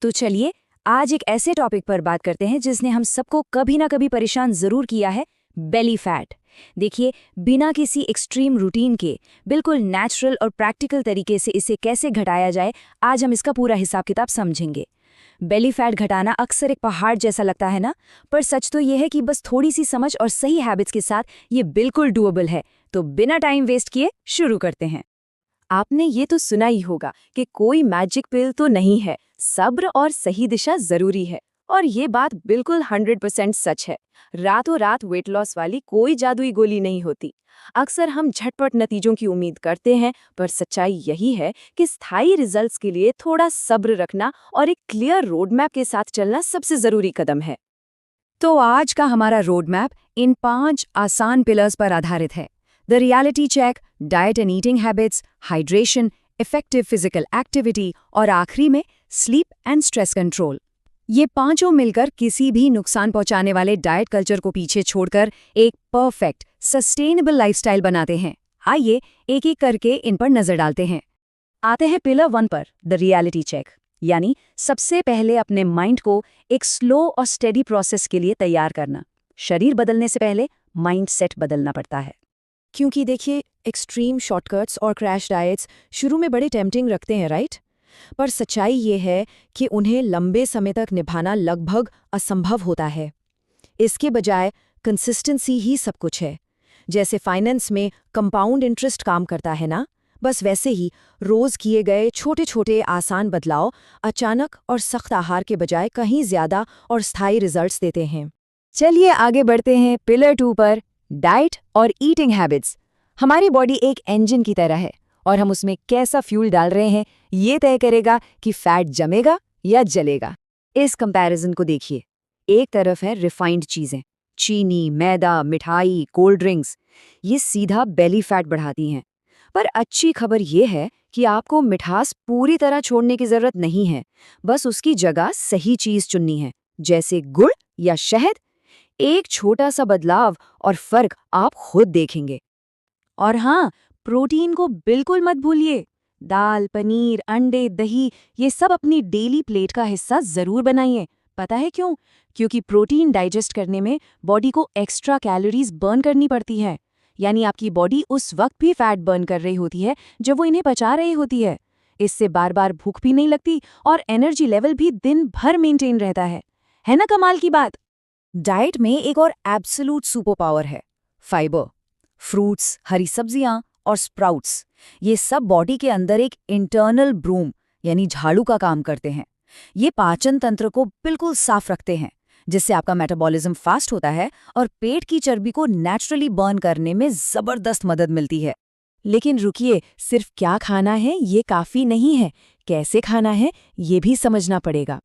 तो चलिए आज एक ऐसे टॉपिक पर बात करते हैं जिसने हम सबको कभी ना कभी परेशान जरूर किया है, बेली फैट। देखिए, बिना किसी एक्सट्रीम रूटीन के बिल्कुल नेचुरल और प्रैक्टिकल तरीके से इसे कैसे घटाया जाए, आज हम इसका पूरा हिसाब किताब समझेंगे। बेली फैट घटाना अक्सर एक पहाड़ जैसा लगता है ना, पर सच तो यह है कि बस थोड़ी सी समझ और सही हैबिट्स के साथ ये बिल्कुल डूएबल है। तो बिना टाइम वेस्ट किए शुरू करते हैं। आपने ये तो सुना ही होगा कि कोई मैजिक पिल तो नहीं है, सब्र और सही दिशा जरूरी है। और ये बात बिल्कुल 100% सच है। रातों रात वेट लॉस वाली कोई जादुई गोली नहीं होती। अक्सर हम झटपट नतीजों की उम्मीद करते हैं, पर सच्चाई यही है कि स्थायी रिजल्ट्स के लिए थोड़ा सब्र रखना और एक क्लियर रोड मैप के साथ चलना सबसे जरूरी कदम है। तो आज का हमारा रोड मैप इन 5 आसान पिलर्स पर आधारित है। The reality check, diet and eating habits, hydration, effective physical activity और आखिरी में स्लीप एंड स्ट्रेस कंट्रोल। ये पांचों मिलकर किसी भी नुकसान पहुंचाने वाले डाइट कल्चर को पीछे छोड़कर एक परफेक्ट, सस्टेनेबल लाइफस्टाइल बनाते हैं। आइए एक एक करके इन पर नजर डालते हैं। आते हैं पिलर 1 पर, द रियलिटी चेक। यानी सबसे पहले अपने माइंड को एक स्लो और स्टेडी प्रोसेस के लिए तैयार करना। शरीर बदलने से पहले माइंड सेट बदलना पड़ता है। क्योंकि देखिए, एक्सट्रीम शॉर्टकट्स और क्रैश डाइट्स शुरू में बड़े टेम्पटिंग रखते हैं, राइट? पर सच्चाई ये है कि उन्हें लंबे समय तक निभाना लगभग असंभव होता है। इसके बजाय कंसिस्टेंसी ही सब कुछ है। जैसे फाइनेंस में कंपाउंड इंटरेस्ट काम करता है ना, बस वैसे ही रोज किए गए छोटे छोटे आसान बदलाव अचानक और सख्त आहार के बजाय कहीं ज्यादा और स्थायी रिजल्ट्स देते हैं। चलिए आगे बढ़ते हैं पिलर 2 पर, डाइट और ईटिंग हैबिट्स। हमारी बॉडी एक इंजन की तरह है और हम उसमें कैसा फ्यूल डाल रहे हैं ये तय करेगा कि फैट जमेगा या जलेगा। इस कंपैरिजन को देखिए। एक तरफ है रिफाइंड चीजें, चीनी, मैदा, मिठाई, कोल्ड ड्रिंक्स। ये सीधा बेली फैट बढ़ाती हैं। पर अच्छी खबर ये है कि आपको मिठास पूरी तरह छोड़ने की जरूरत नहीं है। बस उसकी जगह सही चीज चुननी है, जैसे गुड़ या शहद। एक छोटा सा बदलाव और फर्क आप खुद देखेंगे। और हाँ, प्रोटीन को बिल्कुल मत भूलिए। दाल, पनीर, अंडे, दही, ये सब अपनी डेली प्लेट का हिस्सा जरूर बनाइए। पता है क्यों? क्योंकि प्रोटीन डाइजेस्ट करने में बॉडी को एक्स्ट्रा कैलोरीज बर्न करनी पड़ती है। यानी आपकी बॉडी उस वक्त भी फैट बर्न कर रही होती है जब वो इन्हें पचा रही होती है। इससे बार बार भूख भी नहीं लगती और एनर्जी लेवल भी दिन भर मेंटेन रहता है ना कमाल की बात? डाइट में एक और एब्सोल्यूट सुपर पावर है, फाइबर। फ्रूट्स, हरी सब्जियां और स्प्राउट्स, ये सब बॉडी के अंदर एक इंटरनल ब्रूम यानी झाड़ू का काम करते हैं। ये पाचन तंत्र को बिल्कुल साफ रखते हैं, जिससे आपका मेटाबॉलिज्म फास्ट होता है और पेट की चर्बी को नेचुरली बर्न करने में जबरदस्त मदद मिलती है। लेकिन रुकिए, सिर्फ क्या खाना है ये काफी नहीं है, कैसे खाना है ये भी समझना पड़ेगा।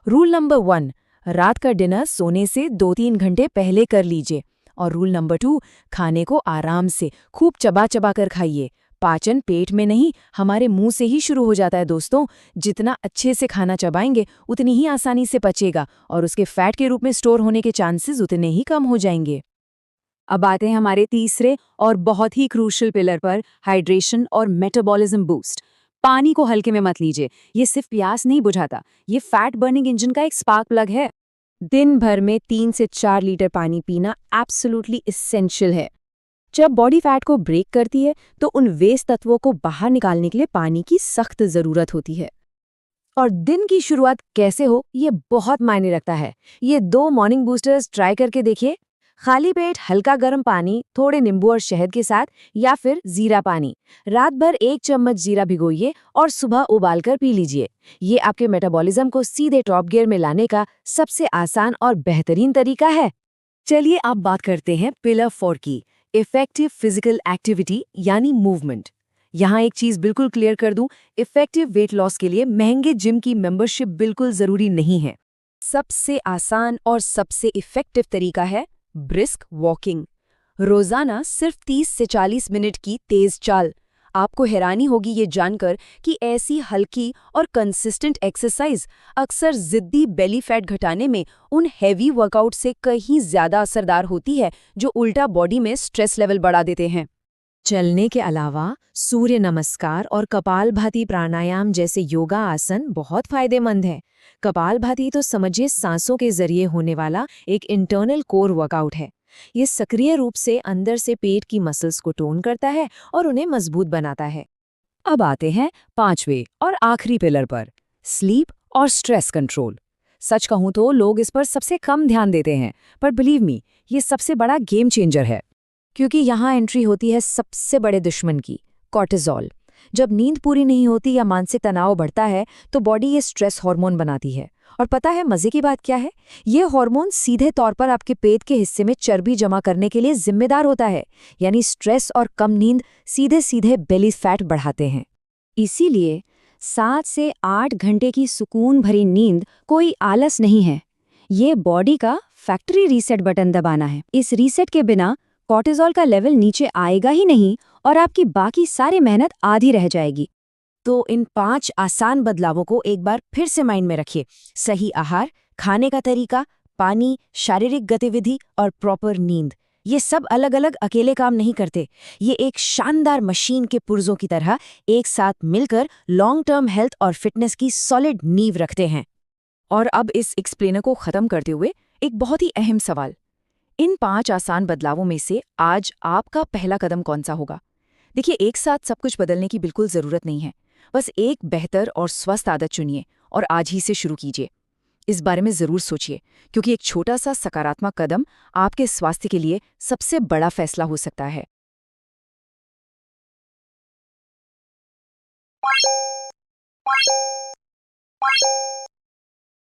रूल नंबर 1, रात का डिनर सोने से 2-3 घंटे पहले कर लीजिए। और रूल नंबर 2, खाने को आराम से खूब चबा चबा कर खाइए। पाचन पेट में नहीं, हमारे मुंह से ही शुरू हो जाता है दोस्तों। जितना अच्छे से खाना चबाएंगे उतनी ही आसानी से पचेगा और उसके फैट के रूप में स्टोर होने के चांसेस उतने ही कम हो जाएंगे। अब आते हैं हमारे तीसरे और बहुत ही क्रूशियल पिलर पर, हाइड्रेशन और मेटाबॉलिज्म बूस्ट। पानी को हल्के में मत लीजिए, ये सिर्फ प्यास नहीं बुझाता, ये फैट बर्निंग इंजन का एक स्पार्क प्लग है। दिन भर में 3 से 4 लीटर पानी पीना एब्सोल्युटली एसेंशियल है। जब बॉडी फैट को ब्रेक करती है तो उन वेस्ट तत्वों को बाहर निकालने के लिए पानी की सख्त जरूरत होती है। और दिन की शुरुआत कैसे हो ये बहुत मायने रखता है। ये 2 मॉर्निंग बूस्टर्स ट्राई करके देखिए। खाली पेट हल्का गर्म पानी थोड़े नींबू और शहद के साथ, या फिर जीरा पानी। रात भर 1 चम्मच जीरा भिगोइए और सुबह उबालकर पी लीजिए। ये आपके मेटाबॉलिज्म को सीधे टॉप गियर में लाने का सबसे आसान और बेहतरीन तरीका है। चलिए अब बात करते हैं पिलर 4 की, इफेक्टिव फिजिकल एक्टिविटी यानी मूवमेंट। यहाँ एक चीज बिल्कुल क्लियर कर दूं, इफेक्टिव वेट लॉस के लिए महंगे जिम की मेंबरशिप बिल्कुल जरूरी नहीं है। सबसे आसान और सबसे इफेक्टिव तरीका है ब्रिस्क वॉकिंग। रोजाना सिर्फ 30 से 40 मिनट की तेज चाल। आपको हैरानी होगी ये जानकर कि ऐसी हल्की और कंसिस्टेंट एक्सरसाइज अक्सर जिद्दी बेली फैट घटाने में उन हैवी वर्कआउट से कहीं ज्यादा असरदार होती है जो उल्टा बॉडी में स्ट्रेस लेवल बढ़ा देते हैं। चलने के अलावा सूर्य नमस्कार और कपालभाति प्राणायाम जैसे योगा आसन बहुत फायदेमंद है। कपालभाति तो समझिए सांसों के जरिए होने वाला एक इंटरनल कोर वर्कआउट है। ये सक्रिय रूप से अंदर से पेट की मसल्स को टोन करता है और उन्हें मजबूत बनाता है। अब आते हैं पांचवे और आखिरी पिलर पर, स्लीप और स्ट्रेस कंट्रोल। सच कहूं तो लोग इस पर सबसे कम ध्यान देते हैं, पर बिलीव मी, ये सबसे बड़ा गेम चेंजर है। क्योंकि यहाँ एंट्री होती है सबसे बड़े दुश्मन की, कॉर्टिसोल। जब नींद पूरी नहीं होती या मानसिक तनाव बढ़ता है तो बॉडी ये स्ट्रेस हार्मोन बनाती है। और पता है मजे की बात क्या है? ये हार्मोन सीधे तौर पर आपके पेट के हिस्से में चर्बी जमा करने के लिए जिम्मेदार होता है। यानी स्ट्रेस और कम नींद सीधे सीधे बेली फैट बढ़ाते हैं। इसीलिए 7 से 8 घंटे की सुकून भरी नींद कोई आलस नहीं है। ये बॉडी का फैक्ट्री रीसेट बटन दबाना है। इस रीसेट के बिना कॉर्टिसोल का लेवल नीचे आएगा ही नहीं और आपकी बाकी सारी मेहनत आधी रह जाएगी। तो इन 5 आसान बदलावों को एक बार फिर से माइंड में रखिए। सही आहार, खाने का तरीका, पानी, शारीरिक गतिविधि और प्रॉपर नींद। ये सब अलग अलग अकेले काम नहीं करते। ये एक शानदार मशीन के पुर्जों की तरह एक साथ मिलकर लॉन्ग टर्म हेल्थ और फिटनेस की सॉलिड नींव रखते हैं। और अब इस एक्सप्लेनर को खत्म करते हुए एक बहुत ही अहम सवाल, इन 5 आसान बदलावों में से आज आपका पहला कदम कौन सा होगा? देखिए, एक साथ सब कुछ बदलने की बिल्कुल जरूरत नहीं है। बस एक बेहतर और स्वस्थ आदत चुनिए और आज ही से शुरू कीजिए। इस बारे में जरूर सोचिए, क्योंकि एक छोटा सा सकारात्मक कदम आपके स्वास्थ्य के लिए सबसे बड़ा फैसला हो सकता है।